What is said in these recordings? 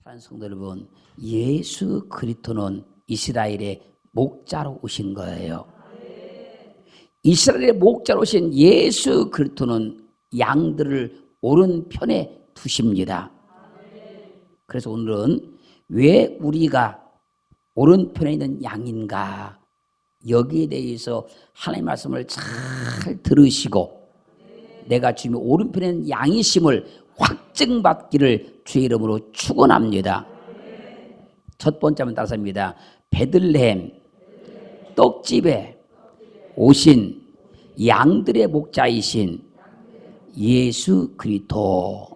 사랑하는 성도 여러분, 예수 그리스도는 이스라엘의 목자로 오신 거예요. 이스라엘의 목자로 오신 예수 그리스도는 양들을 오른편에 두십니다. 그래서 오늘은 왜 우리가 오른편에 있는 양인가, 여기에 대해서 하나님의 말씀을 잘 들으시고 내가 주님의 오른편에 있는 양이심을 확증받기를 주의 이름으로 축원합니다. 첫 번째 한번 따라합니다. 베들레헴 떡집에 오신 양들의 목자이신 예수 그리스도.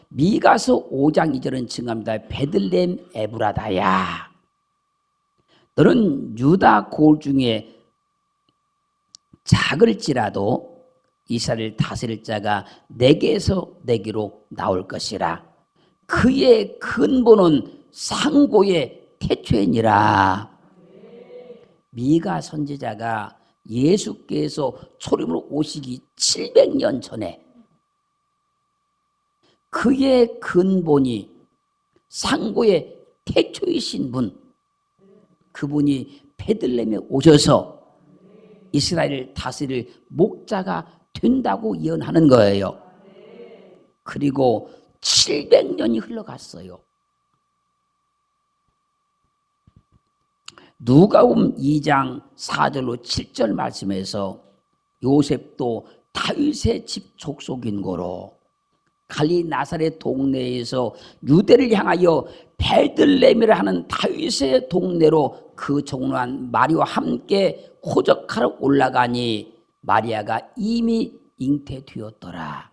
미가서 5장 2절은 증가합니다. 베들레헴 에브라다야, 너는 유다 고을 중에 작을지라도 이스라엘 다스릴 자가 내게서 내게로 나올 것이라. 그의 근본은 상고의 태초이니라. 미가 선지자가 예수께서 초림으로 오시기 700년 전에 그의 근본이 상고의 태초이신 분, 그분이 베들레헴에 오셔서 이스라엘을 다스릴 목자가 된다고 예언하는 거예요. 그리고 700년이 흘러갔어요. 누가복음 2장 4절로 7절 말씀에서 요셉도 다윗의 집 족속인 고로 갈릴리 나사렛 동네에서 유대를 향하여 베들레헴이라 하는 다윗의 동네로 그 종로한 마리아와 함께 호적하러 올라가니 마리아가 이미 잉태되었더라.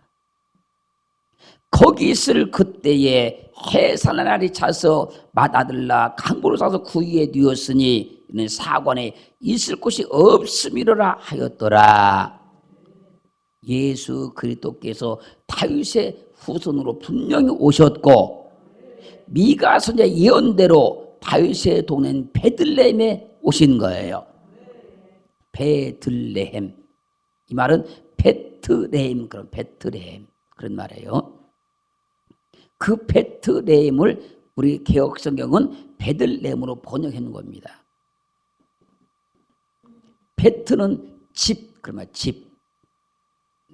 거기 있을 그때에 해산의 날이 차서 맏아들라 강보로 싸서 그 위에 누웠으니 이는 사관에 있을 곳이 없음이로라 하였더라. 예수 그리스도께서 다윗의 후손으로 분명히 오셨고 미가 선지자 예언대로 다윗의 동네인 베들레헴에 오신 거예요. 베들레헴, 이 말은 베트레헴, 그런 베트레헴 그런 말이에요. 그 베트레헴을 우리 개역 성경은 베들레헴으로 번역해 놓은 겁니다. 베트는 집, 그런 말, 집.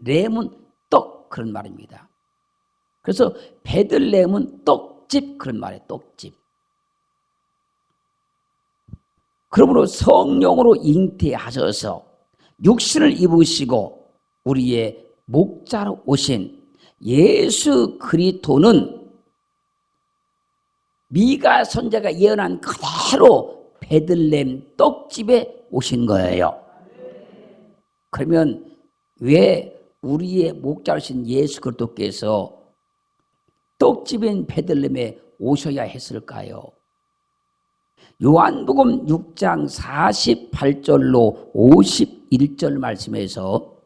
레헴은 떡, 그런 말입니다. 그래서 베들레헴은 떡집, 그런 말이에요. 떡집. 그러므로 성령으로 잉태하셔서 육신을 입으시고 우리의 목자로 오신 예수 그리스도는 미가 선지자가 예언한 그대로 베들레헴 떡집에 오신 거예요. 그러면 왜 우리의 목자로신 예수 그리스도께서 떡집인 베들레헴에 오셔야 했을까요? 요한복음 6장 48절로 51절 말씀에서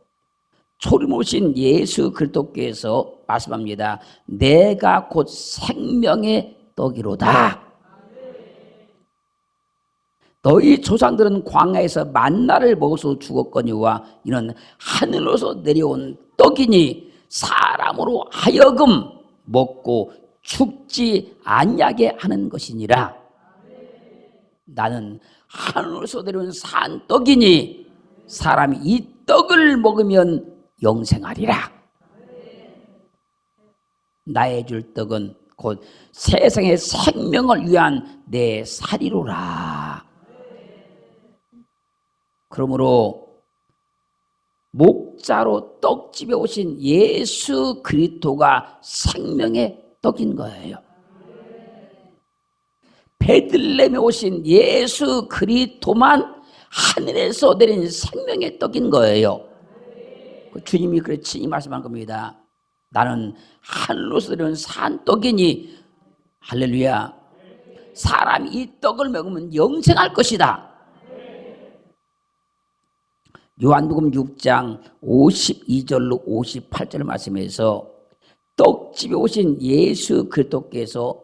초림 오신 예수 그리스도께서 말씀합니다. 내가 곧 생명의 떡이로다. 너희 조상들은 광야에서 만나를 먹어서 죽었거니와 이는 하늘로서 내려온 떡이니 사람으로 하여금 먹고 죽지 아니하게 하는 것이니라. 나는 하늘로서 내려온 산 떡이니 사람이 이 떡을 먹으면 영생하리라. 나의 줄 떡은 곧 세상의 생명을 위한 내 살이로라. 그러므로 목자로 떡집에 오신 예수 그리스도가 생명의 떡인 거예요. 베들레헴에 오신 예수 그리스도만 하늘에서 내린 생명의 떡인 거예요. 주님이 그래 친히 말씀한 겁니다. 나는 하늘로서 내려온 산 떡이니 할렐루야. 사람이 이 떡을 먹으면 영생할 것이다. 요한복음 6장 52절로 58절 말씀에서 떡집에 오신 예수 그리스도께서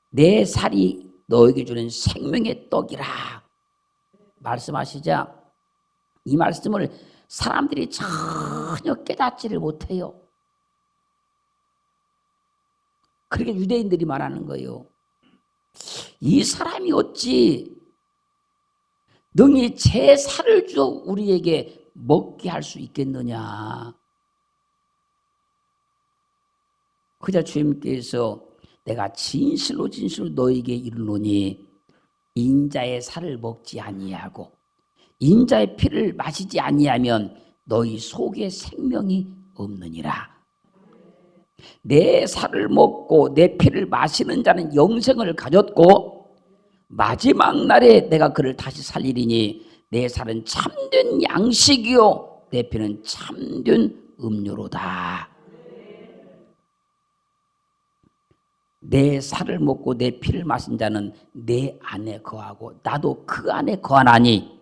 내 살이 너에게 주는 생명의 떡이라 말씀하시자 이 말씀을 사람들이 전혀 깨닫지를 못해요. 그렇게 유대인들이 말하는 거예요. 이 사람이 어찌 능히 제 살을 주어 우리에게 먹게 할 수 있겠느냐. 그자 주님께서 내가 진실로 진실로 너에게 이르노니 인자의 살을 먹지 아니하고 인자의 피를 마시지 아니하면 너희 속에 생명이 없느니라. 내 살을 먹고 내 피를 마시는 자는 영생을 가졌고 마지막 날에 내가 그를 다시 살리리니 내 살은 참된 양식이요 내 피는 참된 음료로다. 내 살을 먹고 내 피를 마신 자는 내 안에 거하고 나도 그 안에 거하나니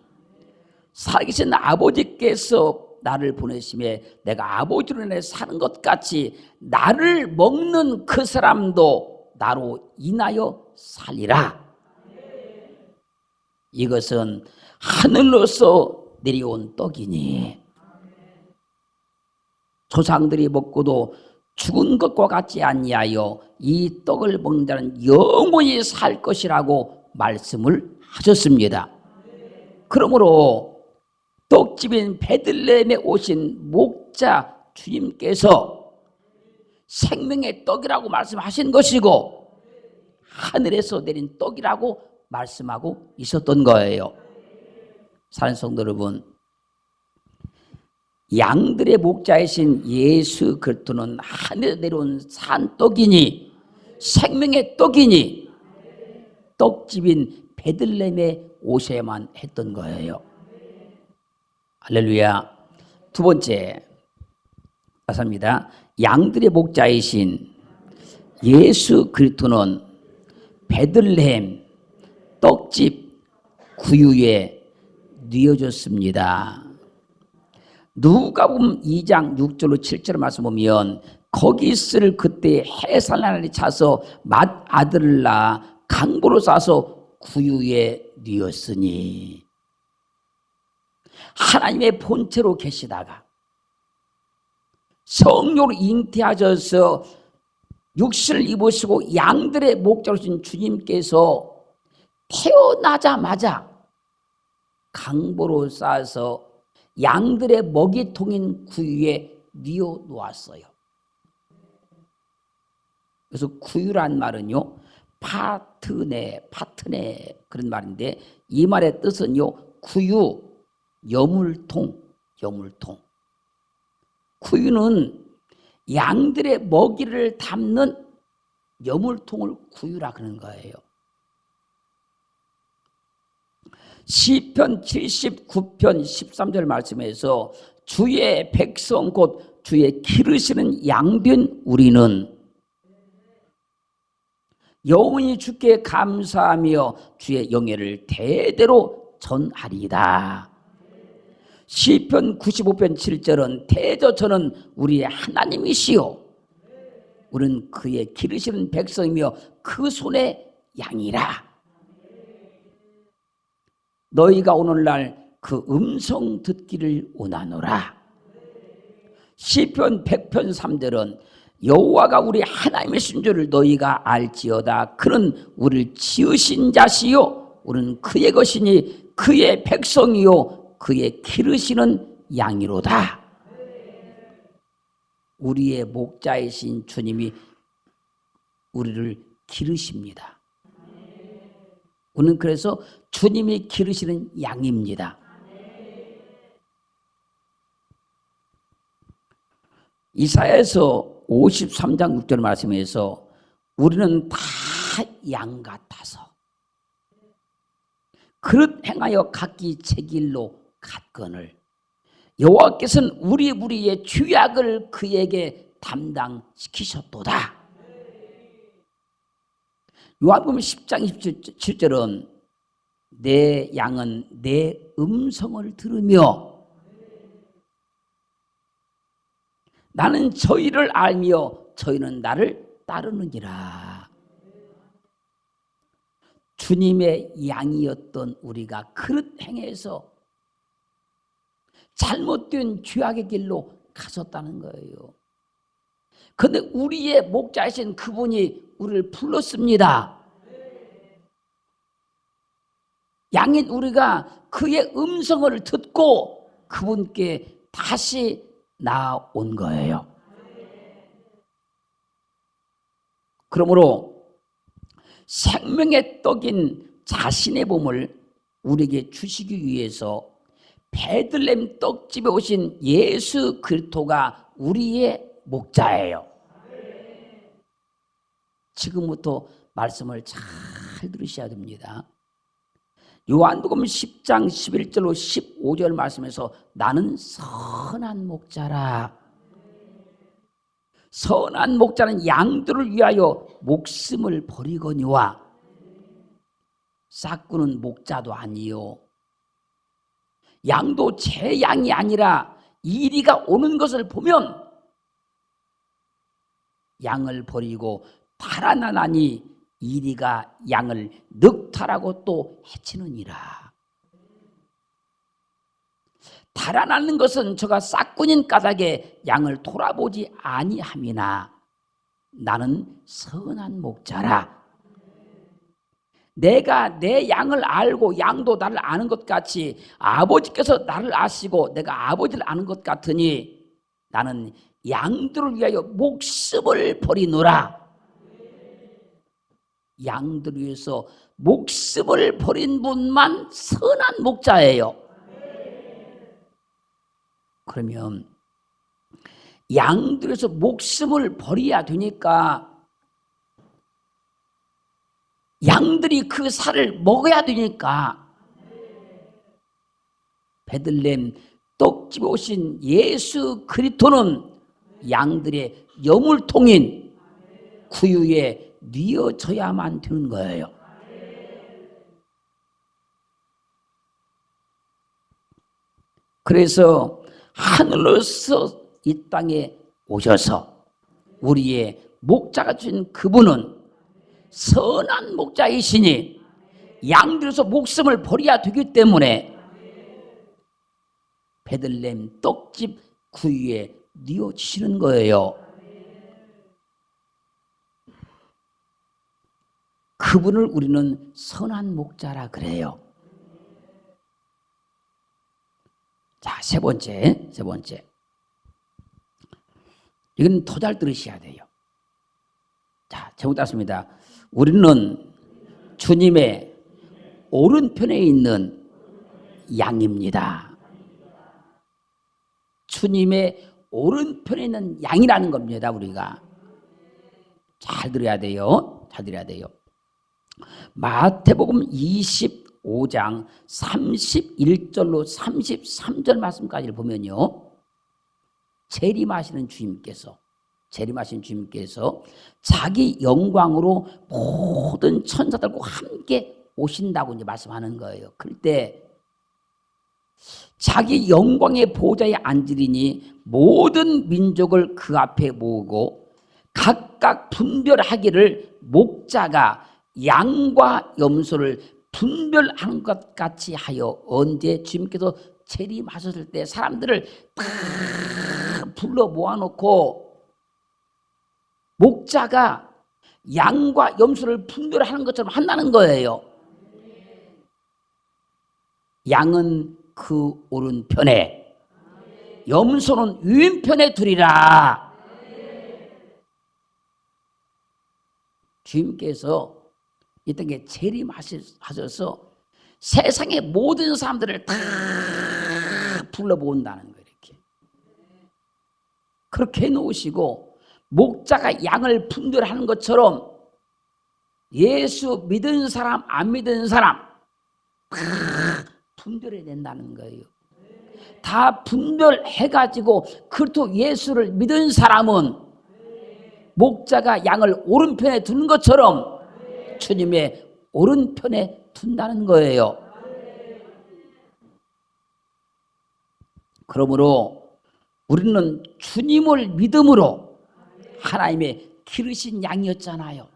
살아계신 아버지께서 나를 보내심에 내가 아버지로 인해 사는 것 같이 나를 먹는 그 사람도 나로 인하여 살리라. 이것은 하늘로서 내려온 떡이니 조상들이 먹고도 죽은 것과 같지 아니하여 이 떡을 먹는 자는 영원히 살 것이라고 말씀을 하셨습니다. 그러므로 떡집인 베들레헴에 오신 목자 주님께서 생명의 떡이라고 말씀하신 것이고 하늘에서 내린 떡이라고 말씀하고 있었던 거예요. 사랑하는 성도 여러분, 양들의 목자이신 예수 그리스도는 하늘에서 내려온 산떡이니 생명의 떡이니 떡집인 베들레헴에 오셔야만 했던 거예요. 할렐루야. 두 번째 가사입니다. 양들의 목자이신 예수 그리스도는 베들레헴 떡집 구유에 뉘어졌습니다. 누가복음 2장 6절로 7절 말씀 보면 거기 있을 그때 해산날이 차서 맏아들을 낳아 강보로 싸서 구유에 뉘었으니 하나님의 본체로 계시다가 성령으로 잉태하셔서 육신을 입으시고 양들의 목자로 신 주님께서 태어나자마자 강보로 싸서 양들의 먹이통인 구유에 뉘어 놓았어요. 그래서 구유란 말은요, 파트네 그런 말인데 이 말의 뜻은요, 구유, 여물통. 구유는 양들의 먹이를 담는 여물통을 구유라 그러는 거예요. 시편 79편 13절 말씀에서 주의 백성 곧 주의 기르시는 양된 우리는 영원히 주께 감사하며 주의 영예를 대대로 전하리이다. 시편 95편 7절은 대저 저는 우리의 하나님이시요 우리는 그의 기르시는 백성이며 그 손의 양이라. 너희가 오늘날 그 음성 듣기를 원하노라. 시편 100편 3절은 여호와가 우리 하나님이신 줄을 너희가 알지어다. 그는 우리를 지으신 자시요 우리는 그의 것이니 그의 백성이요 그의 기르시는 양이로다. 우리의 목자이신 주님이 우리를 기르십니다. 우리는 그래서 주님이 기르시는 양입니다. 이사야서 53장 6절 말씀에서 우리는 다 양 같아서 그릇 행하여 각기 제 길로 갔거늘 여호와께서는 우리의 죄악을 그에게 담당시키셨도다. 요한복음 10장 27절은 내 양은 내 음성을 들으며 나는 저희를 알며 저희는 나를 따르느니라. 주님의 양이었던 우리가 그릇 행해서 잘못된 죄악의 길로 가셨다는 거예요. 그런데 우리의 목자이신 그분이 우리를 불렀습니다. 양인 우리가 그의 음성을 듣고 그분께 다시 나온 거예요. 그러므로 생명의 떡인 자신의 몸을 우리에게 주시기 위해서 베들레헴 떡집에 오신 예수 그리스도가 우리의 목자예요. 지금부터 말씀을 잘 들으셔야 됩니다. 요한복음 10장 11절로 15절 말씀에서 나는 선한 목자라. 선한 목자는 양들을 위하여 목숨을 버리거니와 싹구는 목자도 아니요 양도 제 양이 아니라 이리가 오는 것을 보면 양을 버리고 달아나나니 이리가 양을 늑탈하고 또 해치느니라. 달아나는 것은 저가 싹꾼인 까닭에 양을 돌아보지 아니함이나 나는 선한 목자라. 내가 내 양을 알고 양도 나를 아는 것 같이 아버지께서 나를 아시고 내가 아버지를 아는 것 같으니 나는 양들을 위하여 목숨을 버리노라. 양들을 위해서 목숨을 버린 분만 선한 목자예요. 그러면 양들에서 목숨을 버려야 되니까 양들이 그 살을 먹어야 되니까 베들레헴 떡집에 오신 예수 그리스도는 양들의 여물통인 구유에 뉘어져야만 되는 거예요. 그래서 하늘로서 이 땅에 오셔서 우리의 목자가 주신 그분은 선한 목자이시니 양들에서 목숨을 버려야 되기 때문에 베들레헴 떡집 구유에 뉘어지시는 거예요. 그분을 우리는 선한 목자라 그래요. 자, 세 번째. 이건 더 잘 들으셔야 돼요. 자, 제목 따습니다. 우리는 주님의 오른편에 있는 양입니다. 주님의 오른편에 있는 양이라는 겁니다. 우리가 잘 들어야 돼요. 마태복음 25장 31절로 33절 말씀까지를 보면요, 재림하시는 주님께서 자기 영광으로 모든 천사들과 함께 오신다고 이제 말씀하는 거예요. 그때 자기 영광의 보좌에 앉으리니 모든 민족을 그 앞에 모으고 각각 분별하기를 목자가 양과 염소를 분별하는 것 같이 하여 언제 주님께서 재림하셨을 때 사람들을 다 불러 모아놓고 목자가 양과 염소를 분별하는 것처럼 한다는 거예요. 양은 그 오른편에, 염소는 왼편에 두리라. 주님께서 이 땅에 재림하셔서 세상의 모든 사람들을 다 불러 모은다는 거예요. 이렇게 그렇게 해놓으시고 목자가 양을 분별하는 것처럼 예수 믿은 사람 안 믿은 사람 다 분별해야 된다는 거예요. 다 분별해가지고 그렇도 예수를 믿은 사람은 목자가 양을 오른편에 두는 것처럼 주님의 오른편에 둔다는 거예요. 그러므로 우리는 주님을 믿음으로 하나님의 기르신 양이었잖아요.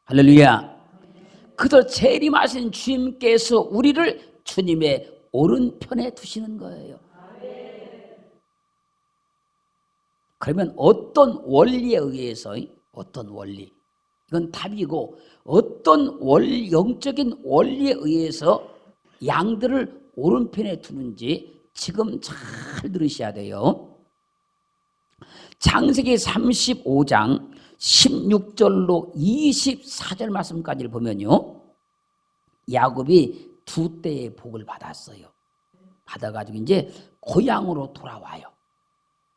할렐루야. 그저 재림하신 주님께서 우리를 주님의 오른편에 두시는 거예요. 그러면 어떤 원리에 의해서, 어떤 원리, 이건 답이고, 어떤 영적인 원리에 의해서 양들을 오른편에 두는지 지금 잘 들으셔야 돼요. 창세기 35장 16절로 24절 말씀까지를 보면요, 야곱이 두 때의 복을 받았어요. 받아가지고 이제 고향으로 돌아와요.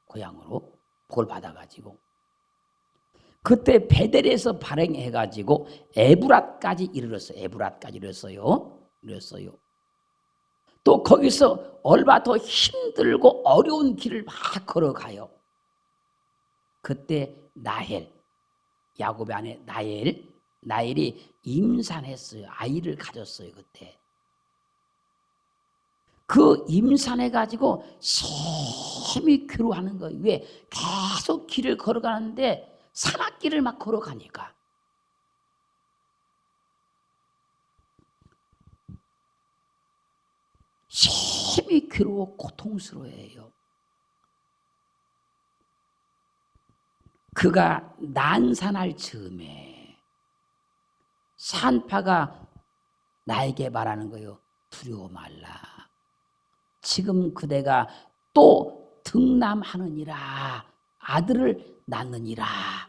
고향으로 복을 받아가지고 그때 베델에서 발행해가지고 에브랏까지 이르렀어요. 에브랏까지 이르렀어요. 또 거기서 얼마 더 힘들고 어려운 길을 막 걸어가요. 그때 나헬, 야곱의 아내 나헬이 임산했어요. 아이를 가졌어요. 그때 그 임산해가지고 심히 괴로워하는 거예요. 왜? 계속 길을 걸어가는데 산악길을 막 걸어가니까. 심히 괴로워 고통스러워해요. 그가 난산할 즈음에 산파가 나에게 말하는 거예요. 두려워 말라. 지금 그대가 또 등남하느니라. 아들을 낳느니라.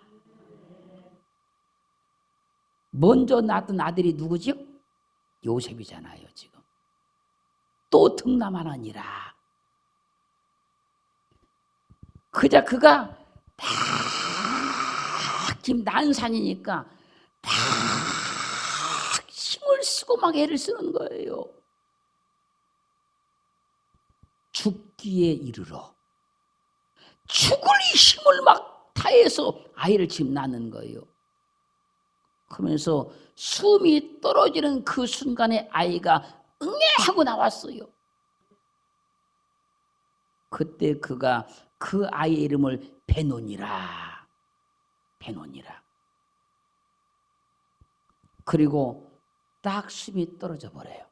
먼저 낳았던 아들이 누구죠? 요셉이잖아요. 지금 또 등남하느니라. 그자 그가 막 지금 난산이니까 막 힘을 쓰고 막 애를 쓰는 거예요. 죽기에 이르러 죽을 힘을 막 다해서 아이를 지금 낳는 거예요. 그러면서 숨이 떨어지는 그 순간에 아이가 응애 하고 나왔어요. 그때 그가 그 아이의 이름을 베논이라. 그리고 딱 숨이 떨어져 버려요.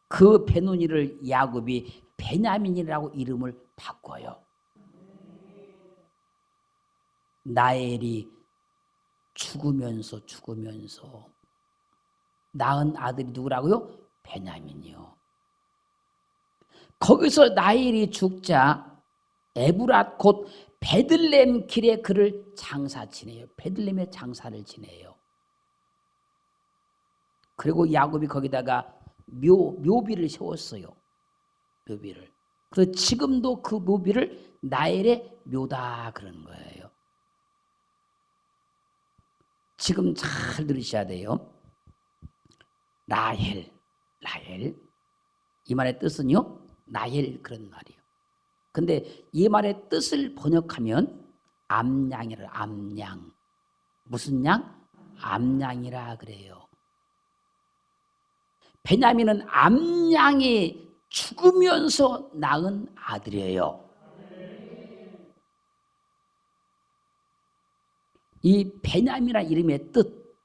그 베논이를 야곱이 베냐민이라고 이름을 바꿔요. 나엘이 죽으면서 낳은 아들이 누구라고요? 베냐민이요. 거기서 나엘이 죽자 에브랏 곧 베들레헴 길에 그를 장사 지내요. 베들레헴에 장사를 지내요. 그리고 야곱이 거기다가 묘비를 세웠어요. 묘비를. 그래서 지금도 그 묘비를 나엘의 묘다 그러는 거예요. 지금 잘 들으셔야 돼요. 라헬. 이 말의 뜻은요, 라헬 그런 말이에요. 근데 이 말의 뜻을 번역하면 암양이라. 암양. 무슨 양? 암양이라 그래요. 베냐민은 암양이 죽으면서 낳은 아들이에요. 이 베냐민이라는 이름의 뜻,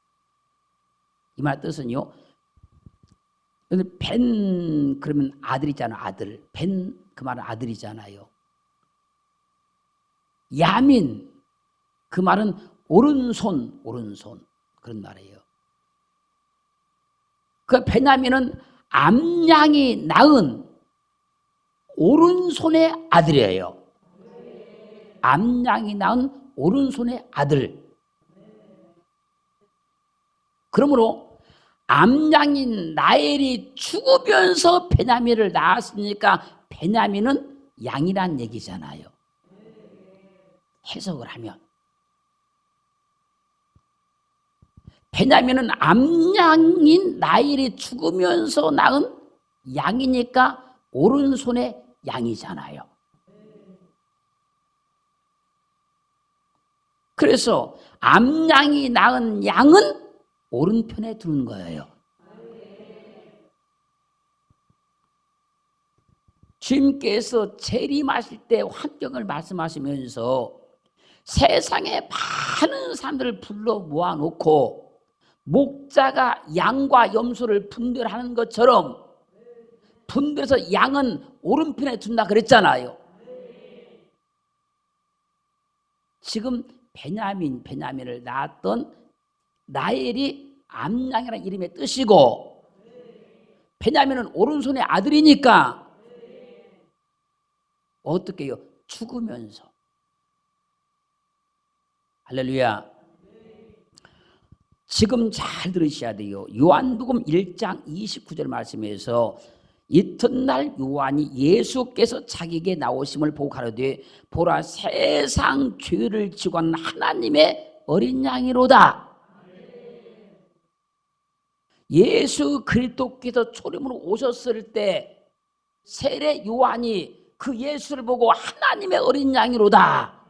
이 말 뜻은요, 벤 그러면 아들이잖아요. 아들. 벤 그 말은 아들이잖아요. 야민 그 말은 오른손 그런 말이에요. 그 베냐민은 암양이 낳은 오른손의 아들이에요. 암양이 낳은 오른손의 아들. 그러므로 암양인 나엘이 죽으면서 베냐민을 낳았으니까 베냐민은 양이란 얘기잖아요. 해석을 하면 베냐민은 암양인 나엘이 죽으면서 낳은 양이니까 오른손의 양이잖아요. 그래서 암양이 낳은 양은 오른편에 두는 거예요. 주님께서 재림하실 때 환경을 말씀하시면서 세상에 많은 사람들을 불러 모아놓고 목자가 양과 염소를 분별하는 것처럼 분별해서 양은 오른편에 둔다 그랬잖아요. 지금 베냐민을 낳았던 라헬이 암양이라는 이름의 뜻이고, 베냐민은 오른손의 아들이니까 어떻게 해요? 죽으면서. 할렐루야. 지금 잘 들으셔야 돼요. 요한복음 1장 29절 말씀에서 이튿날 요한이 예수께서 자기에게 나오심을 보고 가로되 보라 세상 죄를 지고 간 하나님의 어린 양이로다. 예수 그리스도께서 초림으로 오셨을 때 세례 요한이 그 예수를 보고 하나님의 어린 양이로다.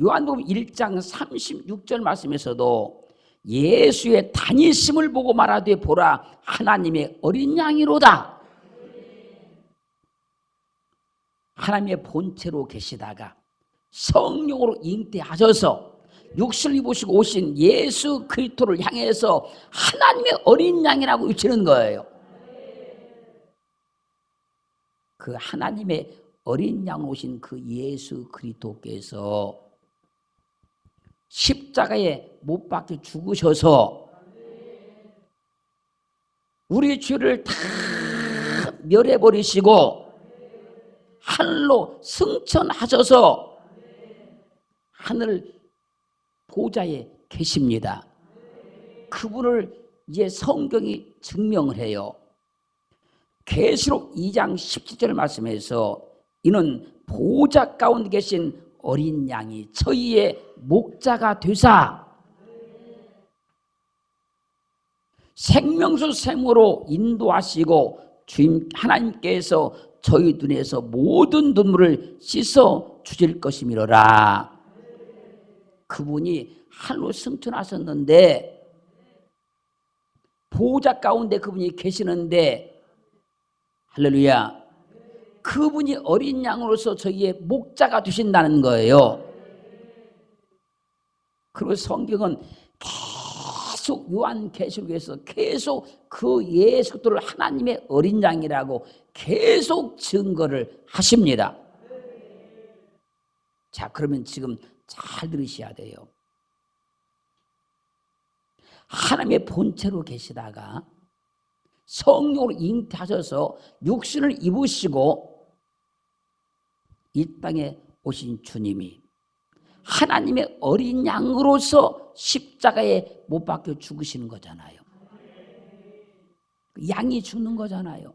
요한복음 1장 36절 말씀에서도 예수의 다니심을 보고 말하되 보라 하나님의 어린 양이로다. 하나님의 본체로 계시다가 성령으로 잉태하셔서 육신을 입으시고 오신 예수 그리스도를 향해서 하나님의 어린 양이라고 외치는 거예요. 그 하나님의 어린 양으로 오신 그 예수 그리스도께서 십자가에 못 박혀 죽으셔서 우리 죄를 다 멸해버리시고 하늘로 승천하셔서 하늘 보좌에 계십니다. 그분을 이제 성경이 증명을 해요. 계시록 2장 17절 말씀에서 이는 보좌 가운데 계신 어린 양이 저희의 목자가 되사 생명수 샘으로 인도하시고 주님 하나님께서 저희 눈에서 모든 눈물을 씻어 주실 것이미로라. 그분이 하늘로 승천하셨는데 보좌 가운데 그분이 계시는데 할렐루야. 그분이 어린 양으로서 저희의 목자가 되신다는 거예요. 그리고 성경은 계속 요한계시록에서 계속 그 예수 그리스도를 하나님의 어린 양이라고 계속 증거를 하십니다. 자, 그러면 지금 잘 들으셔야 돼요. 하나님의 본체로 계시다가 성령으로 잉태하셔서 육신을 입으시고 이 땅에 오신 주님이 하나님의 어린 양으로서 십자가에 못 박혀 죽으시는 거잖아요. 양이 죽는 거잖아요.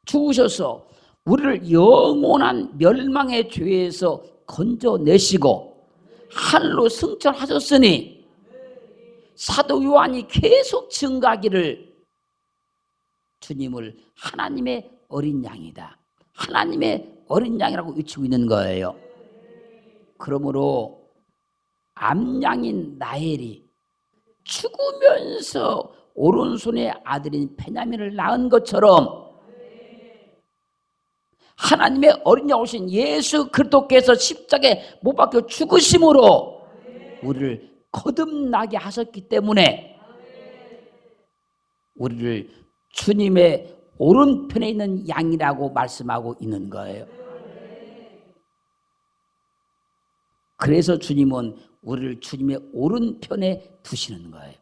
죽으셔서 우리를 영원한 멸망의 죄에서 건져내시고 하늘로 승천하셨으니 사도 요한이 계속 증가하기를 주님을 하나님의 어린 양이다. 하나님의 어린 양이라고 외치고 있는 거예요. 그러므로 암양인 라헬이 죽으면서 오른손의 아들인 베냐민을 낳은 것처럼 하나님의 어린 양 오신 예수 그리스도께서 십자가에 못 박혀 죽으심으로 우리를 거듭나게 하셨기 때문에 우리를 주님의 오른편에 있는 양이라고 말씀하고 있는 거예요. 그래서 주님은 우리를 주님의 오른편에 두시는 거예요.